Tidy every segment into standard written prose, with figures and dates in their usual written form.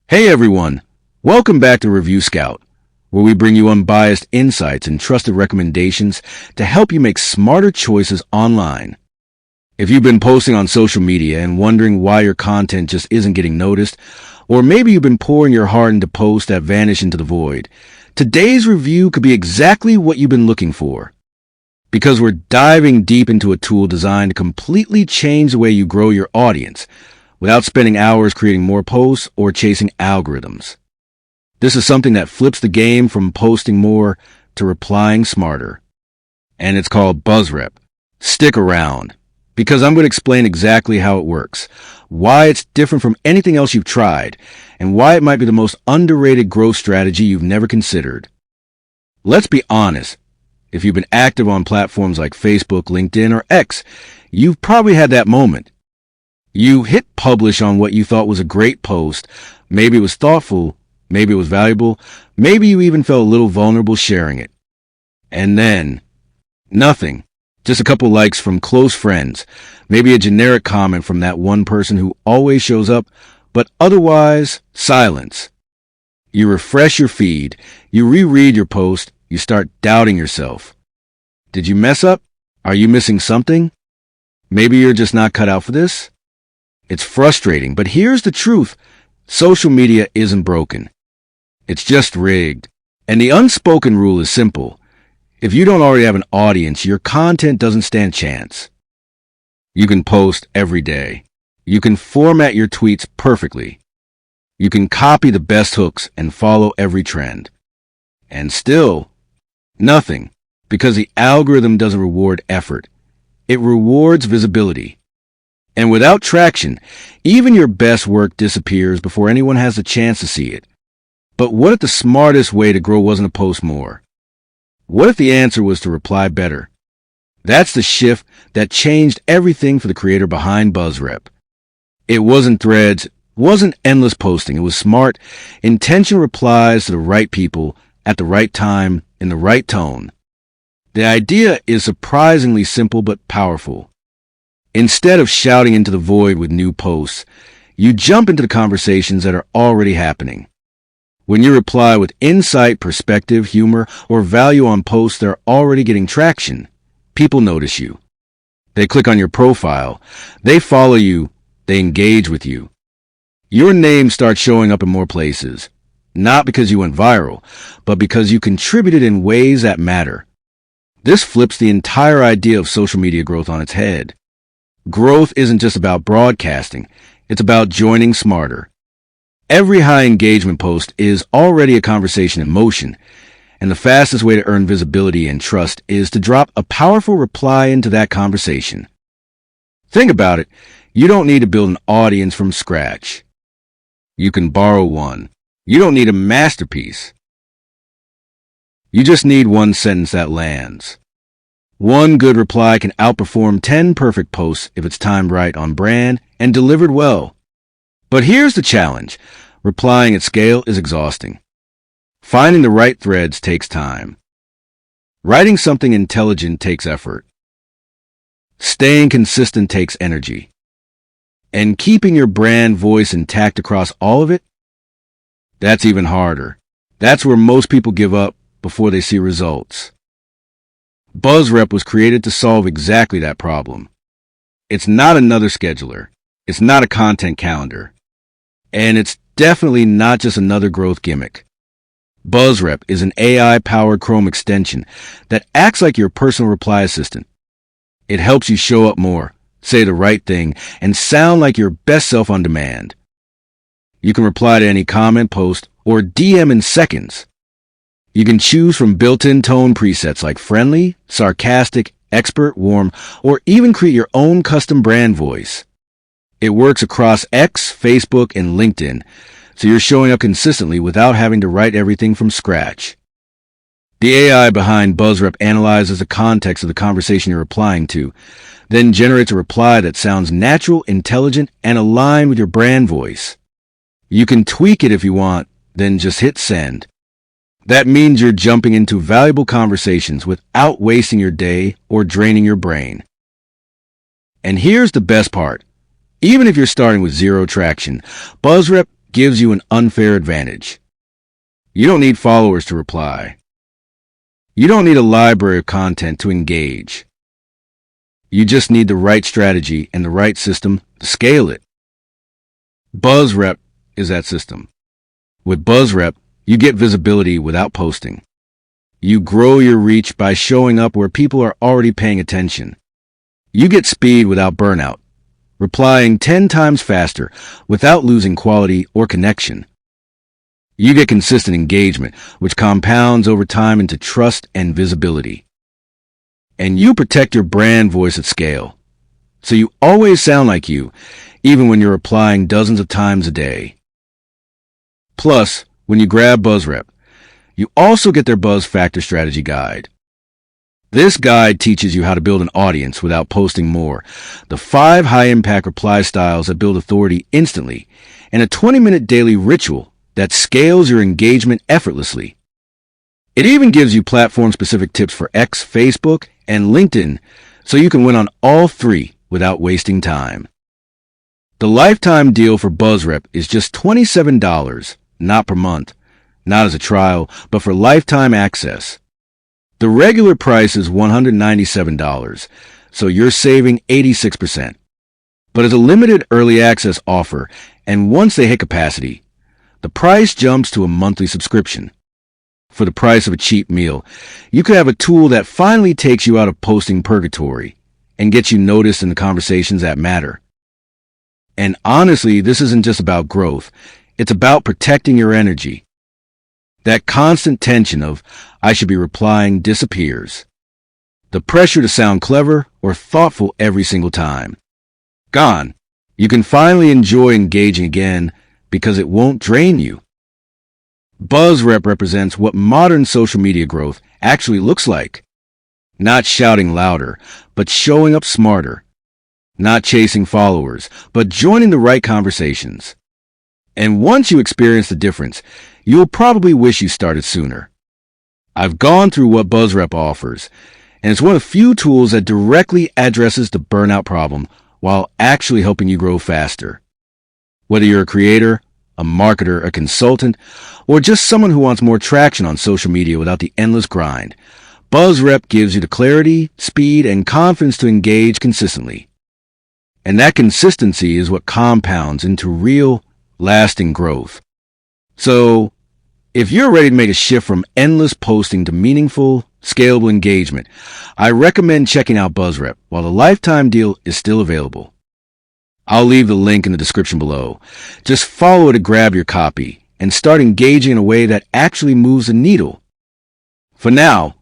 Hey everyone, welcome back to Review Scout, where we bring you unbiased insights and trusted recommendations to help you make smarter choices online. If you've been posting on social media and wondering why your content just isn't getting noticed, or maybe you've been pouring your heart into posts that vanish into the void, today's review could be exactly what you've been looking for. Because we're diving deep into a tool designed to completely change the way you grow your audience, without spending hours creating more posts or chasing algorithms. This is something that flips the game from posting more to replying smarter. And it's called BuzzRep. Stick around, because I'm going to explain exactly how it works, why it's different from anything else you've tried, and why it might be the most underrated growth strategy you've never considered. Let's be honest. If you've been active on platforms like Facebook, LinkedIn, or X, you've probably had that moment. You hit publish on what you thought was a great post. Maybe it was thoughtful. Maybe it was valuable. Maybe you even felt a little vulnerable sharing it. And then, nothing. Just a couple likes from close friends. Maybe a generic comment from that one person who always shows up, but otherwise, silence. You refresh your feed. You reread your post. You start doubting yourself. Did you mess up? Are you missing something? Maybe you're just not cut out for this? It's frustrating, but here's the truth. Social media isn't broken. It's just rigged. And the unspoken rule is simple. If you don't already have an audience, your content doesn't stand a chance. You can post every day. You can format your tweets perfectly. You can copy the best hooks and follow every trend. And still, nothing. Because the algorithm doesn't reward effort. It rewards visibility. And without traction, even your best work disappears before anyone has the chance to see it. But what if the smartest way to grow wasn't to post more? What if the answer was to reply better? That's the shift that changed everything for the creator behind BuzzRep. It wasn't threads, wasn't endless posting. It was smart, intentional replies to the right people at the right time in the right tone. The idea is surprisingly simple but powerful. Instead of shouting into the void with new posts, you jump into the conversations that are already happening. When you reply with insight, perspective, humor, or value on posts that are already getting traction, people notice you. They click on your profile. They follow you. They engage with you. Your name starts showing up in more places, not because you went viral, but because you contributed in ways that matter. This flips the entire idea of social media growth on its head. Growth isn't just about broadcasting. It's about joining smarter. Every high engagement post is already a conversation in motion, and the fastest way to earn visibility and trust is to drop a powerful reply into that conversation. Think about it. You don't need to build an audience from scratch. You can borrow one. You don't need a masterpiece. You just need one sentence that lands. One good reply can outperform 10 perfect posts if it's timed right, on brand, and delivered well. But here's the challenge. Replying at scale is exhausting. Finding the right threads takes time. Writing something intelligent takes effort. Staying consistent takes energy. And keeping your brand voice intact across all of it? That's even harder. That's where most people give up before they see results. BuzzRep was created to solve exactly that problem. It's not another scheduler. It's not a content calendar. And it's definitely not just another growth gimmick. BuzzRep is an AI-powered Chrome extension that acts like your personal reply assistant. It helps you show up more, say the right thing, and sound like your best self on demand. You can reply to any comment, post, or DM in seconds. You can choose from built-in tone presets like friendly, sarcastic, expert, warm, or even create your own custom brand voice. It works across X, Facebook, and LinkedIn, so you're showing up consistently without having to write everything from scratch. The AI behind BuzzRep analyzes the context of the conversation you're replying to, then generates a reply that sounds natural, intelligent, and aligned with your brand voice. You can tweak it if you want, then just hit send. That means you're jumping into valuable conversations without wasting your day or draining your brain. And here's the best part. Even if you're starting with zero traction, BuzzRep gives you an unfair advantage. You don't need followers to reply. You don't need a library of content to engage. You just need the right strategy and the right system to scale it. BuzzRep is that system. With BuzzRep, you get visibility without posting. You grow your reach by showing up where people are already paying attention. You get speed without burnout, replying 10 times faster without losing quality or connection. You get consistent engagement, which compounds over time into trust and visibility. And you protect your brand voice at scale, so you always sound like you, even when you're replying dozens of times a day. Plus, when you grab BuzzRep, you also get their Buzz Factor Strategy Guide. This guide teaches you how to build an audience without posting more, the 5 high-impact reply styles that build authority instantly, and a 20-minute daily ritual that scales your engagement effortlessly. It even gives you platform-specific tips for X, Facebook, and LinkedIn, so you can win on all 3 without wasting time. The lifetime deal for BuzzRep is just $27, not per month, not as a trial, but for lifetime access. The regular price is $197, so you're saving 86%. But as a limited early access offer, and once they hit capacity, the price jumps to a monthly subscription. For the price of a cheap meal, you could have a tool that finally takes you out of posting purgatory and gets you noticed in the conversations that matter. And honestly, this isn't just about growth. It's about protecting your energy. That constant tension of, I should be replying, disappears. The pressure to sound clever or thoughtful every single time. Gone. You can finally enjoy engaging again because it won't drain you. BuzzRep represents what modern social media growth actually looks like. Not shouting louder, but showing up smarter. Not chasing followers, but joining the right conversations. And once you experience the difference, you'll probably wish you started sooner. I've gone through what BuzzRep offers, and it's one of the few tools that directly addresses the burnout problem while actually helping you grow faster. Whether you're a creator, a marketer, a consultant, or just someone who wants more traction on social media without the endless grind, BuzzRep gives you the clarity, speed, and confidence to engage consistently. And that consistency is what compounds into real, lasting growth. So, if you're ready to make a shift from endless posting to meaningful, scalable engagement, I recommend checking out BuzzRep while the lifetime deal is still available. I'll leave the link in the description below. Just follow it to grab your copy and start engaging in a way that actually moves the needle. For now,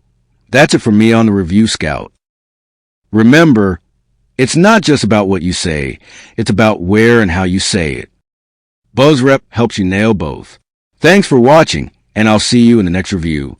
that's it for me on the Review Scout. Remember, it's not just about what you say, it's about where and how you say it. BuzzRep helps you nail both. Thanks for watching, and I'll see you in the next review.